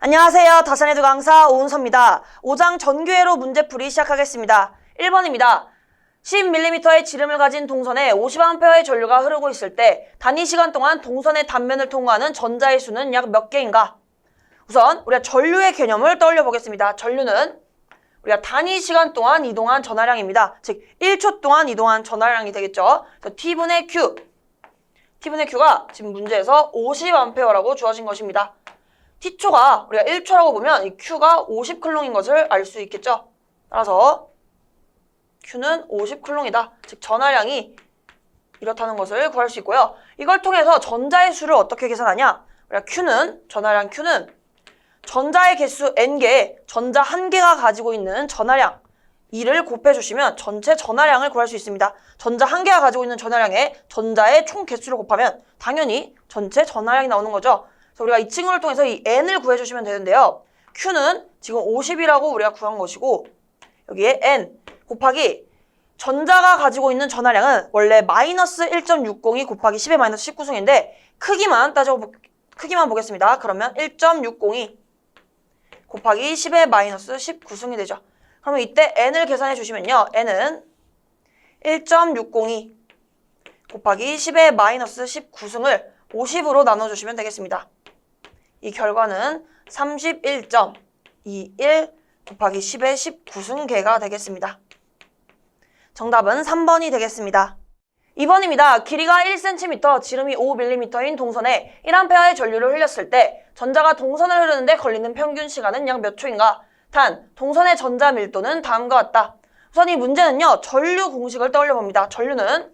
안녕하세요. 다산에두 강사 오은서입니다. 5장 전교회로 문제풀이 시작하겠습니다. 1번입니다. 10mm의 지름을 가진 동선에 50A의 전류가 흐르고 있을 때 단위 시간 동안 동선의 단면을 통과하는 전자의 수는 약 몇 개인가? 우선 우리가 전류의 개념을 떠올려 보겠습니다. 전류는 우리가 단위 시간 동안 이동한 전하량입니다. 즉 1초 동안 이동한 전하량이 되겠죠. 그래서 T분의 Q. T분의 Q가 지금 문제에서 50A라고 주어진 것입니다. T초가 우리가 1초라고 보면 이 Q가 50쿨롱인 것을 알 수 있겠죠. 따라서 Q는 50쿨롱이다. 즉 전하량이 이렇다는 것을 구할 수 있고요. 이걸 통해서 전자의 수를 어떻게 계산하냐? 우리가 전하량 Q는 전자의 개수 N개에 전자 1개가 가지고 있는 전하량 2를 곱해주시면 전체 전하량을 구할 수 있습니다. 전자 1개가 가지고 있는 전하량에 전자의 총 개수를 곱하면 당연히 전체 전하량이 나오는 거죠. 그래서 우리가 이 친구를 통해서 이 N을 구해주시면 되는데요. Q는 지금 50이라고 우리가 구한 것이고 여기에 N 곱하기 전자가 가지고 있는 전하량은 원래 마이너스 1.602 곱하기 10의 마이너스 19승인데 크기만 보겠습니다. 그러면 1.602 곱하기 10의 마이너스 19승이 되죠. 그러면 이때 N을 계산해 주시면요. N은 1.602 곱하기 10의 마이너스 19승을 50으로 나눠주시면 되겠습니다. 이 결과는 31.21 곱하기 10의 19승계가 되겠습니다. 정답은 3번이 되겠습니다. 2번입니다. 길이가 1cm, 지름이 5mm인 동선에 1A의 전류를 흘렸을 때 전자가 동선을 흐르는데 걸리는 평균 시간은 약 몇 초인가? 단, 동선의 전자 밀도는 다음과 같다. 우선 이 문제는요. 전류 공식을 떠올려 봅니다. 전류는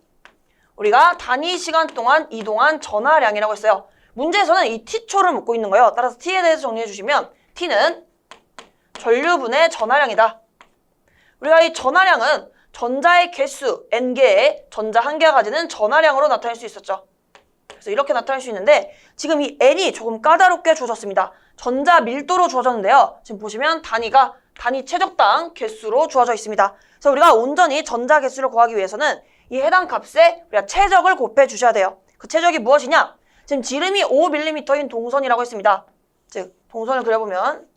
우리가 단위 시간 동안 이동한 전하량이라고 했어요. 문제에서는 이 T초를 묻고 있는 거예요. 따라서 T에 대해서 정리해 주시면 T는 전류분의 전하량이다. 우리가 이 전하량은 전자의 개수 N개에 전자 1개가 가지는 전하량으로 나타낼 수 있었죠. 그래서 이렇게 나타낼 수 있는데 지금 이 N이 조금 까다롭게 주어졌습니다. 전자 밀도로 주어졌는데요. 지금 보시면 단위가 단위 최적당 개수로 주어져 있습니다. 그래서 우리가 온전히 전자 개수를 구하기 위해서는 이 해당 값에 우리가 최적을 곱해 주셔야 돼요. 그 최적이 무엇이냐? 지금 지름이 5mm인 동선이라고 했습니다. 즉 동선을 그려보면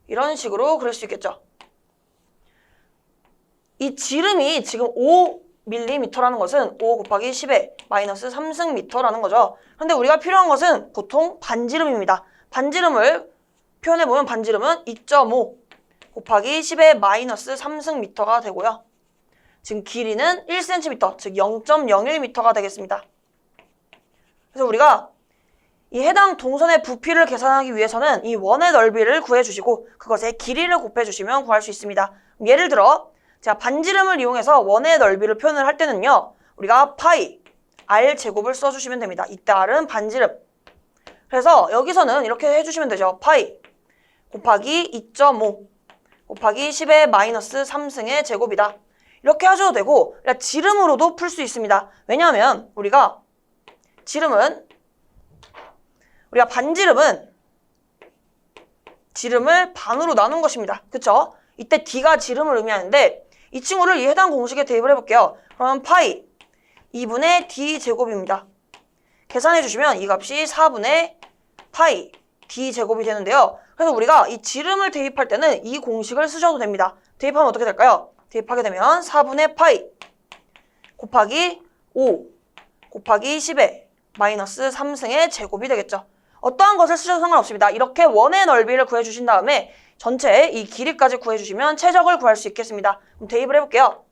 이런 식으로 그릴 수 있겠죠. 이 지름이 지금 5mm라는 것은 5 곱하기 10의 마이너스 3승미터라는 거죠. 그런데 우리가 필요한 것은 보통 반지름입니다. 반지름을 표현해보면 반지름은 2.5 곱하기 10의 마이너스 3승미터가 되고요. 지금 길이는 1cm, 즉 0.01m가 되겠습니다. 그래서 우리가 이 해당 동선의 부피를 계산하기 위해서는 이 원의 넓이를 구해주시고 그것의 길이를 곱해주시면 구할 수 있습니다. 예를 들어 자, 반지름을 이용해서 원의 넓이를 표현을 할 때는요. 우리가 파이, R 제곱을 써주시면 됩니다. 이때 R은 반지름. 그래서 여기서는 이렇게 해주시면 되죠. 파이 곱하기 2.5 곱하기 10의 마이너스 3승의 제곱이다. 이렇게 하셔도 되고 지름으로도 풀 수 있습니다. 왜냐하면 우리가 반지름은 지름을 반으로 나눈 것입니다. 그쵸? 이때 D가 지름을 의미하는데 이 친구를 이 해당 공식에 대입을 해볼게요. 그러면 파이 2분의 D 제곱입니다. 계산해 주시면 이 값이 4분의 파이 D 제곱이 되는데요. 그래서 우리가 이 지름을 대입할 때는 이 공식을 쓰셔도 됩니다. 대입하면 어떻게 될까요? 대입하게 되면 4분의 파이 곱하기 5 곱하기 10의 마이너스 3승의 제곱이 되겠죠. 어떠한 것을 쓰셔도 상관없습니다. 이렇게 원의 넓이를 구해주신 다음에 전체 이 길이까지 구해주시면 최적을 구할 수 있겠습니다. 그럼 대입을 해볼게요.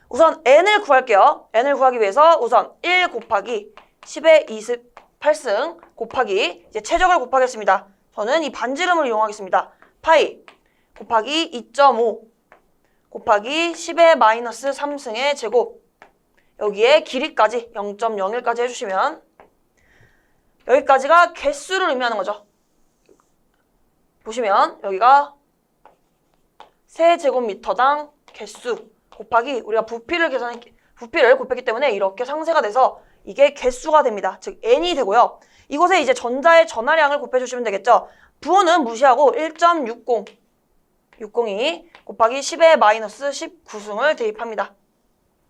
우선 N을 구할게요. N을 구하기 위해서 우선 1 곱하기 10의 28승 곱하기 이제 최적을 곱하겠습니다. 저는 이 반지름을 이용하겠습니다. 파이 곱하기 2.5 곱하기 10의 마이너스 3승의 제곱 여기에 길이까지 0.01까지 해주시면 여기까지가 개수를 의미하는 거죠. 보시면 여기가 세제곱미터당 개수 곱하기 우리가 부피를 곱했기 때문에 이렇게 상세가 돼서 이게 개수가 됩니다. 즉 N이 되고요. 이곳에 이제 전자의 전하량을 곱해주시면 되겠죠. 부호는 무시하고 1.602 곱하기 10의 마이너스 19승을 대입합니다.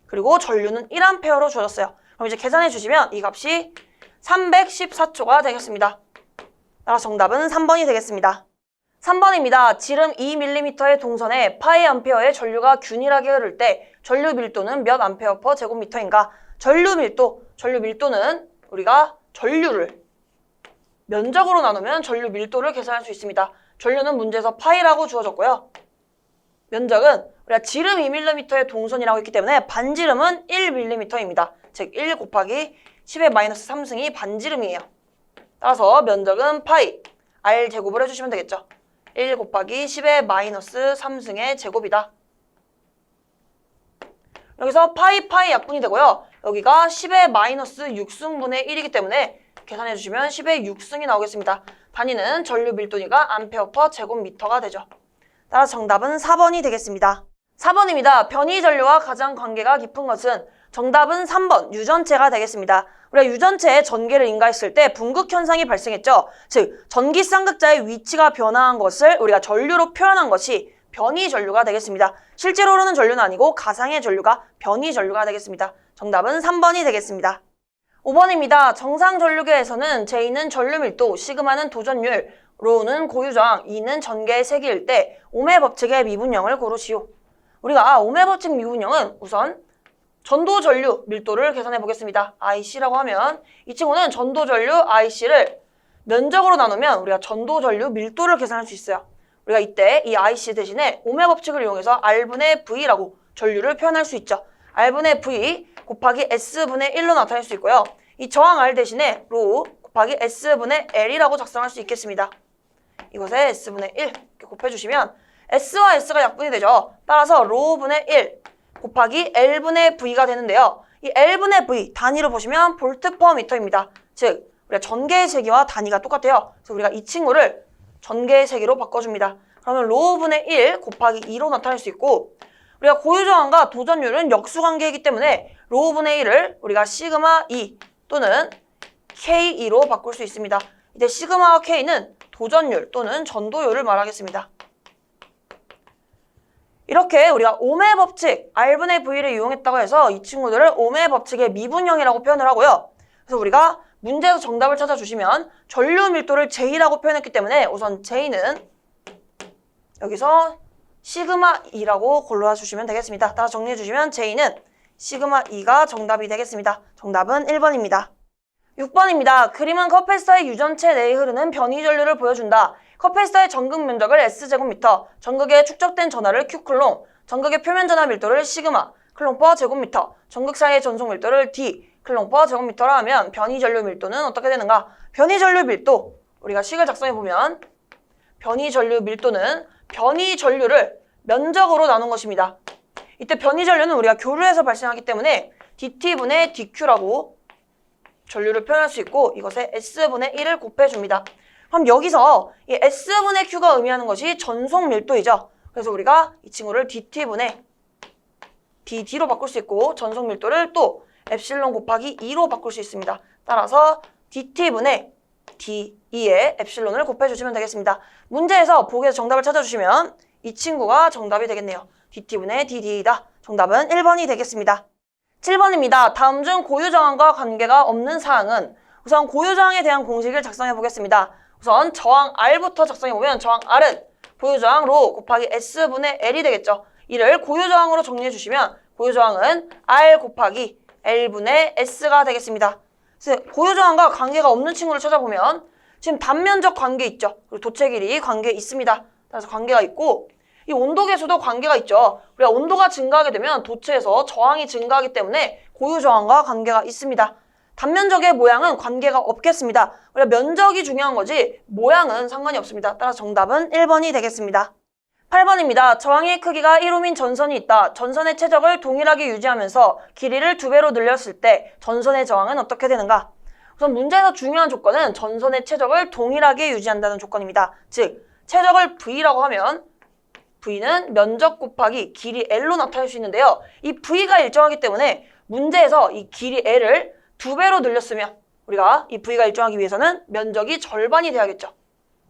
그리고 전류는 1A로 주어졌어요. 그럼 이제 계산해 주시면 이 값이 314초가 되겠습니다. 따라서 정답은 3번이 되겠습니다. 3번입니다. 지름 2mm의 동선에 파이 암페어의 전류가 균일하게 흐를 때 전류 밀도는 몇 암페어 퍼 제곱미터인가? 전류 밀도는 우리가 전류를 면적으로 나누면 전류 밀도를 계산할 수 있습니다. 전류는 문제에서 파이라고 주어졌고요. 면적은 우리가 지름 2mm의 동선이라고 했기 때문에 반지름은 1mm입니다. 즉 1 곱하기 10의 마이너스 3승이 반지름이에요. 따라서 면적은 파이, r 제곱을 해주시면 되겠죠. 1 곱하기 10의 마이너스 3승의 제곱이다. 여기서 파이 약분이 되고요. 여기가 10의 마이너스 6승분의 1이기 때문에 계산해주시면 10의 6승이 나오겠습니다. 단위는 전류 밀도니까 암페어 퍼 제곱미터가 되죠. 따라서 정답은 4번이 되겠습니다. 4번입니다. 변이 전류와 가장 관계가 깊은 것은 정답은 3번 유전체가 되겠습니다. 우리가 유전체에 전개를 인가했을 때 분극 현상이 발생했죠. 즉 전기 쌍극자의 위치가 변화한 것을 우리가 전류로 표현한 것이 변이 전류가 되겠습니다. 실제로 흐르는 전류는 아니고 가상의 전류가 변이 전류가 되겠습니다. 정답은 3번이 되겠습니다. 5번입니다. 정상 전류계에서는 J는 전류 밀도, 시그마는 도전율, 로우는 고유저항, E는 전개의 세기일 때 오메 법칙의 미분형을 고르시오. 우리가 오메 법칙 미분형은 우선 전도 전류 밀도를 계산해 보겠습니다. IC라고 하면 이 친구는 전도 전류 IC를 면적으로 나누면 우리가 전도 전류 밀도를 계산할 수 있어요. 우리가 이때 이 IC 대신에 오메 법칙을 이용해서 R분의 V라고 전류를 표현할 수 있죠. R분의 V 곱하기 S분의 1로 나타낼 수 있고요. 이 저항 R 대신에 로우 곱하기 S분의 L이라고 작성할 수 있겠습니다. 이것에 S분의 1 이렇게 곱해주시면 S와 S가 약분이 되죠. 따라서 로우분의 1 곱하기 L분의 V가 되는데요. 이 L분의 V 단위로 보시면 볼트 퍼 미터입니다. 즉 우리가 전개의 세기와 단위가 똑같아요. 그래서 우리가 이 친구를 전개의 세기로 바꿔줍니다. 그러면 로우분의 1 곱하기 2로 나타낼 수 있고 우리가 고유저항과 도전율은 역수관계이기 때문에 로우분의 1을 우리가 시그마 2 또는 K2로 바꿀 수 있습니다. 이때 시그마와 K는 도전율 또는 전도율을 말하겠습니다. 이렇게 우리가 오메 법칙, R분의 V를 이용했다고 해서 이 친구들을 오메 법칙의 미분형이라고 표현을 하고요. 그래서 우리가 문제에서 정답을 찾아주시면 전류 밀도를 J라고 표현했기 때문에 우선 J는 여기서 시그마 2라고 골라주시면 되겠습니다. 따라 정리해주시면 J는 시그마 2가 정답이 되겠습니다. 정답은 1번입니다. 6번입니다. 그림은 커패시터의 유전체 내에 흐르는 변이 전류를 보여준다. 커패시터의 전극 면적을 S제곱미터, 전극에 축적된 전하를 Q클롱, 전극의 표면 전하 밀도를 시그마, 클롱 퍼 제곱미터, 전극 사이의 전속 밀도를 D, 클롱 퍼 제곱미터라 하면 변이 전류 밀도는 어떻게 되는가? 변이 전류 밀도, 우리가 식을 작성해보면 변이 전류 밀도는 변이 전류를 면적으로 나눈 것입니다. 이때 변이 전류는 우리가 교류에서 발생하기 때문에 DT분의 DQ라고 전류를 표현할 수 있고 이것에 S분의 1을 곱해줍니다. 그럼 여기서 이 S분의 Q가 의미하는 것이 전속 밀도이죠. 그래서 우리가 이 친구를 DT분의 DD로 바꿀 수 있고 전속 밀도를 또 엡실론 곱하기 2로 바꿀 수 있습니다. 따라서 DT분의 D2에 엡실론을 곱해주시면 되겠습니다. 문제에서 보기에서 정답을 찾아주시면 이 친구가 정답이 되겠네요. DT분의 DD이다. 정답은 1번이 되겠습니다. 7번입니다. 다음 중 고유저항과 관계가 없는 사항은 우선 고유저항에 대한 공식을 작성해 보겠습니다. 우선 저항 R부터 작성해 보면 저항 R은 고유저항 로 곱하기 S분의 L이 되겠죠. 이를 고유저항으로 정리해 주시면 고유저항은 R 곱하기 L분의 S가 되겠습니다. 그래서 고유저항과 관계가 없는 친구를 찾아보면 지금 단면적 관계 있죠. 그리고 도체 길이 관계 있습니다. 그래서 관계가 있고 이 온도계수도 관계가 있죠. 우리가 온도가 증가하게 되면 도체에서 저항이 증가하기 때문에 고유저항과 관계가 있습니다. 단면적의 모양은 관계가 없겠습니다. 우리가 면적이 중요한 거지 모양은 상관이 없습니다. 따라서 정답은 1번이 되겠습니다. 8번입니다. 저항의 크기가 1옴인 전선이 있다. 전선의 최적을 동일하게 유지하면서 길이를 2배로 늘렸을 때 전선의 저항은 어떻게 되는가? 우선 문제에서 중요한 조건은 전선의 최적을 동일하게 유지한다는 조건입니다. 즉 최적을 V라고 하면 V는 면적 곱하기 길이 L로 나타낼 수 있는데요. 이 V가 일정하기 때문에 문제에서 이 길이 L을 2배로 늘렸으면 우리가 이 V가 일정하기 위해서는 면적이 절반이 돼야겠죠.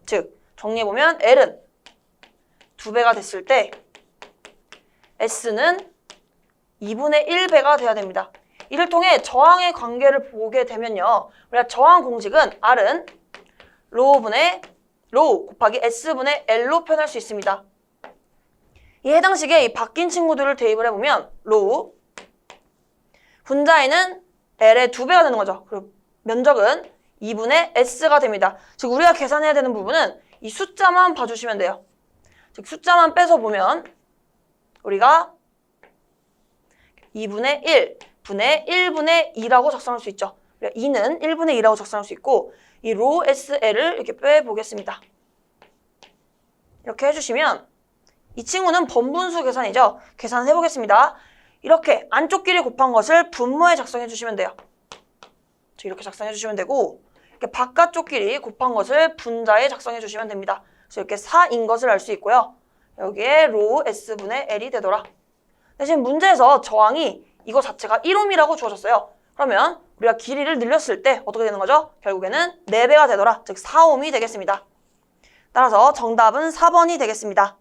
즉 정리해보면 L은 2배가 됐을 때 S는 2분의 1배가 돼야 됩니다. 이를 통해 저항의 관계를 보게 되면요. 우리가 저항 공식은 R은 로우분의 로우 곱하기 S분의 L로 표현할 수 있습니다. 이 해당 식에 이 바뀐 친구들을 대입을 해보면 로우 분자에는 L의 2배가 되는 거죠. 그리고 면적은 2분의 S가 됩니다. 즉 우리가 계산해야 되는 부분은 이 숫자만 봐주시면 돼요. 즉 숫자만 빼서 보면 우리가 2분의 1 분의 1분의 2라고 작성할 수 있죠. 2는 1분의 2라고 작성할 수 있고 이 로 SL을 이렇게 빼보겠습니다. 이렇게 해주시면 이 친구는 번분수 계산이죠. 계산해 보겠습니다. 이렇게 안쪽 길이 곱한 것을 분모에 작성해 주시면 돼요. 이렇게 작성해 주시면 되고 이렇게 바깥쪽 길이 곱한 것을 분자에 작성해 주시면 됩니다. 그래서 이렇게 4인 것을 알 수 있고요. 여기에 로 S분의 L이 되더라. 대신 문제에서 저항이 이거 자체가 1옴이라고 주어졌어요. 그러면 우리가 길이를 늘렸을 때 어떻게 되는 거죠? 결국에는 4배가 되더라. 즉 4옴이 되겠습니다. 따라서 정답은 4번이 되겠습니다.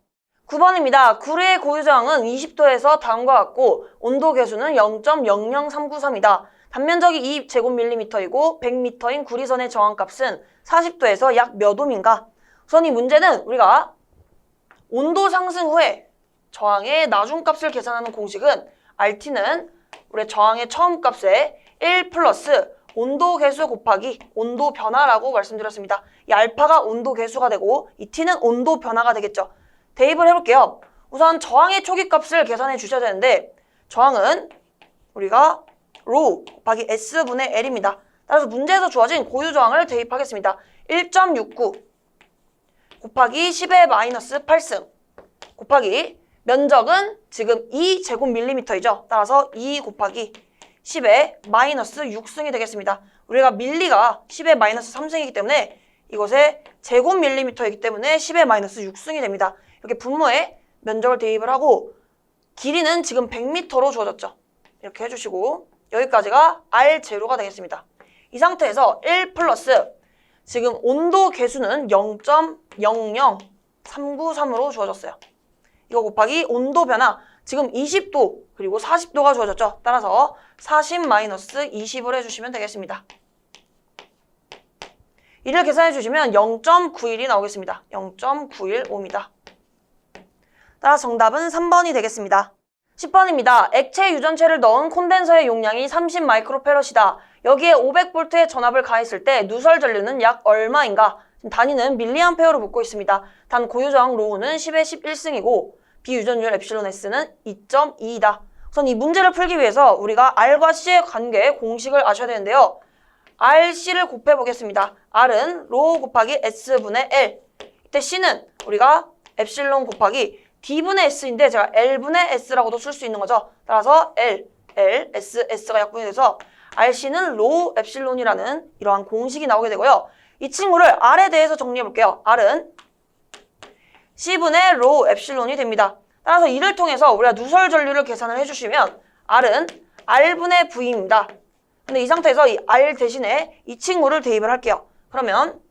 9번입니다. 구리의 고유저항은 20도에서 다음과 같고 온도 계수는 0.00393이다. 단면적이 2제곱밀리미터이고 100m인 구리선의 저항값은 40도에서 약 몇 옴인가? 우선 이 문제는 우리가 온도 상승 후에 저항의 나중값을 계산하는 공식은 RT는 우리 저항의 처음 값에 1 플러스 온도 계수 곱하기 온도 변화라고 말씀드렸습니다. 이 알파가 온도 계수가 되고 이 T는 온도 변화가 되겠죠. 대입을 해볼게요. 우선 저항의 초기 값을 계산해 주셔야 되는데 저항은 우리가 로 곱하기 S분의 L입니다. 따라서 문제에서 주어진 고유저항을 대입하겠습니다. 1.69 곱하기 10의 마이너스 8승 곱하기 면적은 지금 2제곱밀리미터이죠. 따라서 2 곱하기 10의 마이너스 6승이 되겠습니다. 우리가 밀리가 10의 마이너스 3승이기 때문에 이것의 제곱밀리미터이기 때문에 10의 마이너스 6승이 됩니다. 이렇게 분모에 면적을 대입을 하고 길이는 지금 100m로 주어졌죠. 이렇게 해주시고 여기까지가 R0가 되겠습니다. 이 상태에서 1 플러스 지금 온도 계수는 0.00393으로 주어졌어요. 이거 곱하기 온도 변화 지금 20도 그리고 40도가 주어졌죠. 따라서 40-20을 해주시면 되겠습니다. 이를 계산해 주시면 0.91이 나오겠습니다. 0.915입니다. 따라서 정답은 3번이 되겠습니다. 10번입니다. 액체 유전체를 넣은 콘덴서의 용량이 30 마이크로페럿이다. 여기에 500V의 전압을 가했을 때 누설 전류는 약 얼마인가? 단위는 밀리암페어로 묻고 있습니다. 단 고유저항 로우는 10의 11승이고 비유전율 엡실론 S는 2.2이다. 우선 이 문제를 풀기 위해서 우리가 R과 C의 관계 공식을 아셔야 되는데요. R, C를 곱해 보겠습니다. R은 로 곱하기 S분의 L. 이때 C는 우리가 엡실론 곱하기 D분의 S인데 제가 L분의 S라고도 쓸 수 있는 거죠. 따라서 L, S, S가 약분이 돼서 RC는 로 엡실론이라는 이러한 공식이 나오게 되고요. 이 친구를 R에 대해서 정리해 볼게요. R은 C분의 로 엡실론이 됩니다. 따라서 이를 통해서 우리가 누설 전류를 계산을 해주시면 R은 R분의 V입니다. 근데 이 상태에서 이 R 대신에 이 친구를 대입을 할게요. 그러면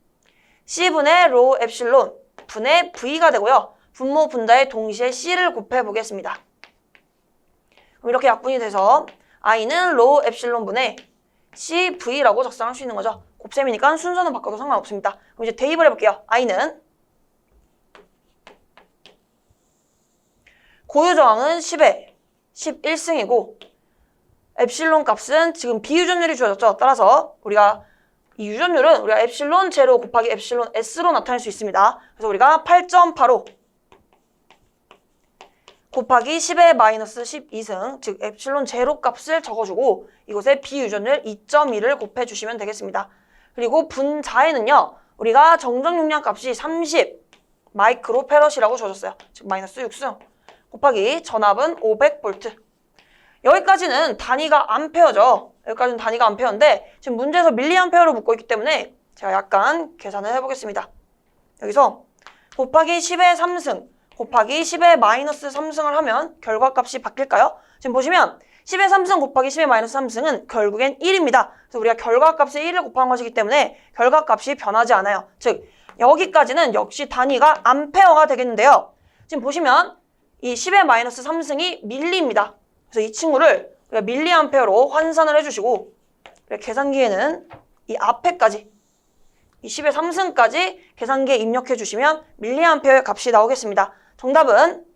C분의 로 엡실론 분의 V가 되고요. 분모 분자에 동시에 C를 곱해 보겠습니다. 그럼 이렇게 약분이 돼서 I는 로 엡실론 분의 CV라고 작성할 수 있는 거죠. 곱셈이니까 순서는 바꿔도 상관없습니다. 그럼 이제 대입을 해볼게요. I는 고유저항은 10에 11승이고 엡실론 값은 지금 비유전율이 주어졌죠. 따라서 우리가 이 유전율은 우리가 엡실론 제로 곱하기 엡실론 S로 나타낼 수 있습니다. 그래서 우리가 8.85 곱하기 10의 마이너스 12승, 즉 엡실론 제로 값을 적어주고 이곳에 비유전율 2.2를 곱해주시면 되겠습니다. 그리고 분자에는요, 우리가 정정 용량 값이 30 마이크로페럿이라고 주어졌어요. 즉 마이너스 6승 곱하기 전압은 500V. 여기까지는 단위가 암페어죠. 여기까지는 단위가 암페어인데 지금 문제에서 밀리암페어로 묻고 있기 때문에 제가 약간 계산을 해보겠습니다. 여기서 곱하기 10의 3승 곱하기 10의 마이너스 3승을 하면 결과값이 바뀔까요? 지금 보시면 10의 3승 곱하기 10의 마이너스 3승은 결국엔 1입니다. 그래서 우리가 결과값에 1을 곱한 것이기 때문에 결과값이 변하지 않아요. 즉 여기까지는 역시 단위가 암페어가 되겠는데요. 지금 보시면 이 10의 마이너스 3승이 밀리입니다. 그래서 이 친구를 그러니까 밀리암페어로 환산을 해주시고 계산기에는 이 앞에까지 이 10의 3승까지 계산기에 입력해 주시면 밀리암페어의 값이 나오겠습니다. 정답은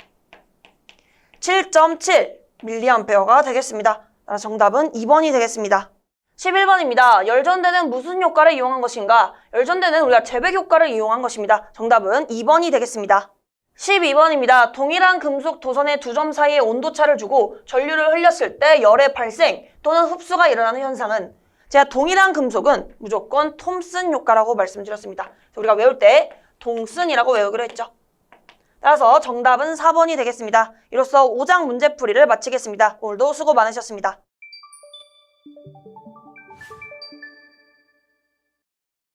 7.7 밀리암페어가 되겠습니다. 따라서 정답은 2번이 되겠습니다. 11번입니다. 열전대는 무슨 효과를 이용한 것인가? 열전대는 우리가 제백 효과를 이용한 것입니다. 정답은 2번이 되겠습니다. 12번입니다. 동일한 금속 도선의 두 점 사이에 온도차를 주고 전류를 흘렸을 때 열의 발생 또는 흡수가 일어나는 현상은 제가 동일한 금속은 무조건 톰슨 효과라고 말씀드렸습니다. 그래서 우리가 외울 때 동슨이라고 외우기로 했죠. 따라서 정답은 4번이 되겠습니다. 이로써 5장 문제풀이를 마치겠습니다. 오늘도 수고 많으셨습니다.